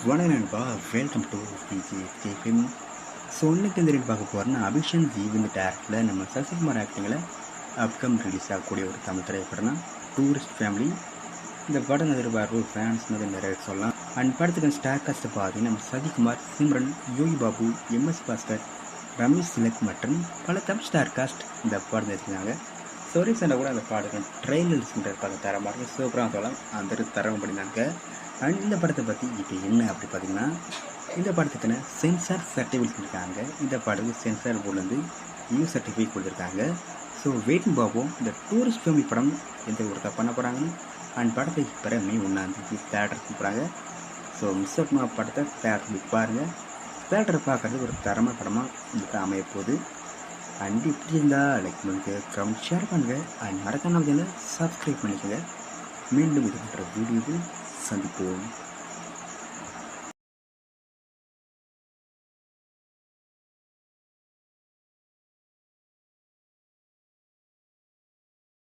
வணக்கம் நண்பா, welcome to பிஜிஎஃப்டிஎம். So இன்னைக்கு இந்த ரெண்டு பார்க்க போகிறோன்னா அபிஷன் ஜி இந்த டேரக்டில் நம்ம சசிகுமார் ஆக்டிங்கில் அப்கம் ரிலீஸ் ஆகக்கூடிய ஒரு தமிழ் திரைப்படம் தான் டூரிஸ்ட் ஃபேமிலி. இந்த படம் எதிர்பார்ப்பு ஃபேன்ஸ் நிறைய சொல்லலாம். அண்ட் படத்துக்கு ஸ்டார் காஸ்ட்டை பார்த்தீங்கன்னா நம்ம சசிகுமார், சிம்ரன், யோகி பாபு, எம்எஸ் பாஸ்கர், ரமேஷ் திலக் மற்றும் பல தமிழ் ஸ்டார் காஸ்ட் இந்த படம் எடுத்துருக்காங்க. ஸோ ரீசெண்டாக கூட அந்த பாடல்கள் ட்ரெயிலர்ஸ்ன்ற படம் தரமாக இருக்குது, சூப்பராக சொல்லலாம். அந்த தரம் பண்ணினாங்க. அண்ட் இந்த படத்தை பற்றி இப்போ என்ன அப்படி பார்த்தீங்கன்னா, இந்த படத்துக்குன்னு சென்சார் சர்டிஃபிகேட் கொடுத்துருக்காங்க. இந்த படத்துக்கு சென்சார் போர்ட்லேருந்து சர்டிஃபிகேட் கொடுத்துருக்காங்க. ஸோ வெயிட்டிங் பார்ப்போம் இந்த டூரிஸ்ட் ஃபேமிலி படம் எந்த ஒரு பண்ண போகிறாங்கன்னு. அண்ட் படத்தை இப்போ மே 1 தேட்டர் கூப்பிட்றாங்க. ஸோ மிஸ் அவுட் படத்தை தேட்டர் பாருங்கள். தேட்டரை பார்க்குறது ஒரு தரமான படமாக இதுக்கு அமைய போகுது. அண்ட் இப்படி இருந்தால் லைக் பண்ணுங்கள், ஷேர் பண்ணுங்கள். அண்ட் மறக்காம சப்ஸ்கிரைப் பண்ணிக்கோங்க. மீண்டும் இது போன்ற வீடியோவில் சந்திப்போம்.